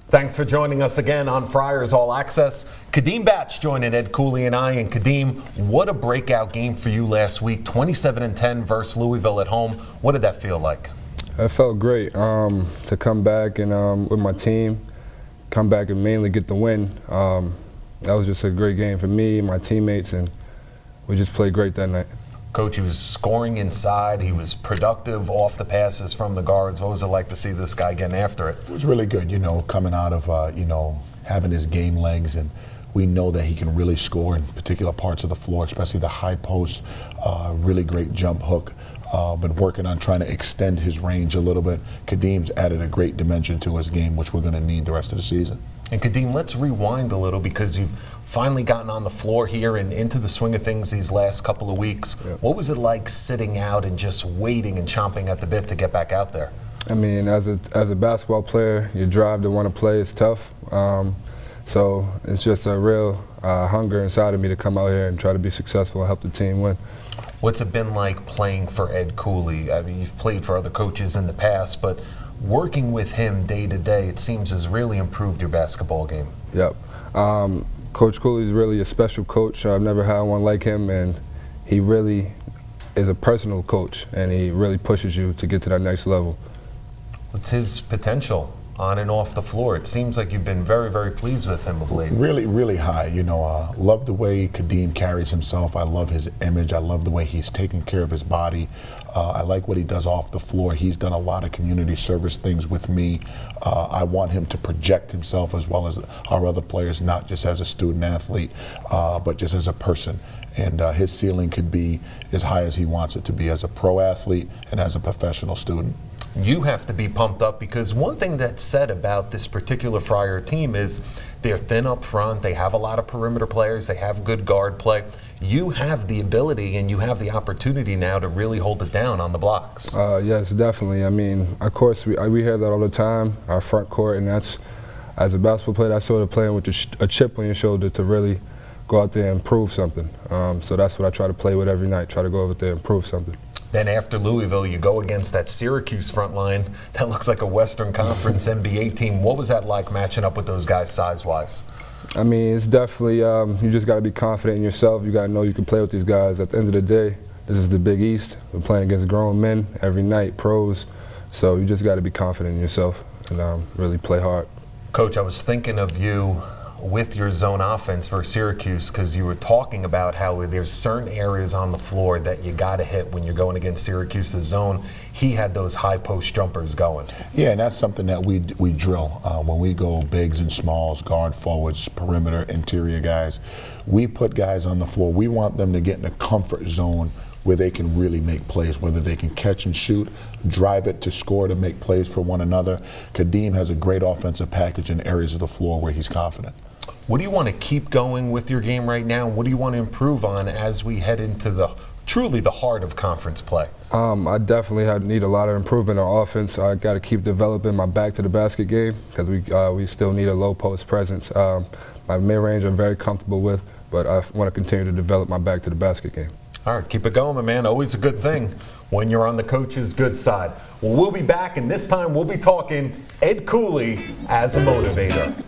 Thanks for joining us again on Friars All Access. Kadeem Batts joining Ed Cooley and I. And Kadeem, what a breakout game for you last week, 27-10 versus Louisville at home. What did that feel like? It felt great to come back and with my team, come back and mainly get the win. That was just a great game for me, my teammates, and we just played great that night. Coach, he was scoring inside. He was productive off the passes from the guards. What was it like to see this guy getting after it? It was really good, coming out of, having his game legs, and we know that he can really score in particular parts of the floor, especially the high post, really great jump hook. Been working on trying to extend his range a little bit. Kadeem's added a great dimension to his game, which we're going to need the rest of the season. And Kadeem, let's rewind a little because you've finally gotten on the floor here and into the swing of things these last couple of weeks. Yep. What was it like sitting out and just waiting and chomping at the bit to get back out there? I mean, as a basketball player, your drive to want to play is tough. So it's just a real hunger inside of me to come out here and try to be successful and help the team win. What's it been like playing for Ed Cooley? I mean, you've played for other coaches in the past, but working with him day to day, it seems has really improved your basketball game. Yep. Coach Cooley is really a special coach. I've never had one like him, and he really is a personal coach, and he really pushes you to get to that next level. What's his potential on and off the floor? It seems like you've been very, very pleased with him of late. Really, really high. Love the way Kadeem carries himself. I love his image. I love the way he's taking care of his body. I like what he does off the floor. He's done a lot of community service things with me. I want him to project himself as well as our other players, not just as a student athlete, but just as a person. And his ceiling could be as high as he wants it to be as a pro athlete and as a professional student. You have to be pumped up because one thing that's said about this particular Friar team is they're thin up front, they have a lot of perimeter players, they have good guard play. You have the ability and you have the opportunity now to really hold it down on the blocks. Yes, definitely. I mean, of course, we hear that all the time, our front court, and that's, as a basketball player, that's sort of playing with a chip on your shoulder to really go out there and prove something. So that's what I try to play with every night, try to go over there and prove something. Then after Louisville, you go against that Syracuse front line. That looks like a Western Conference NBA team. What was that like matching up with those guys size-wise? I mean, it's definitely, you just got to be confident in yourself. You got to know you can play with these guys. At the end of the day, this is the Big East. We're playing against grown men every night, pros. So you just got to be confident in yourself and really play hard. Coach, I was thinking of you with your zone offense for Syracuse because you were talking about how there's certain areas on the floor that you got to hit when you're going against Syracuse's zone. He had those high post jumpers going. Yeah, and that's something that we drill when we go bigs and smalls, guard forwards, perimeter, interior guys. We put guys on the floor. We want them to get in a comfort zone where they can really make plays, whether they can catch and shoot, drive it to score to make plays for one another. Kadeem has a great offensive package in areas of the floor where he's confident. What do you want to keep going with your game right now? What do you want to improve on as we head into truly the heart of conference play? I definitely need a lot of improvement on offense. I got to keep developing my back to the basket game because we still need a low post presence. My mid-range I'm very comfortable with, but I want to continue to develop my back to the basket game. All right, keep it going, my man. Always a good thing when you're on the coach's good side. Well, we'll be back, and this time we'll be talking Ed Cooley as a motivator.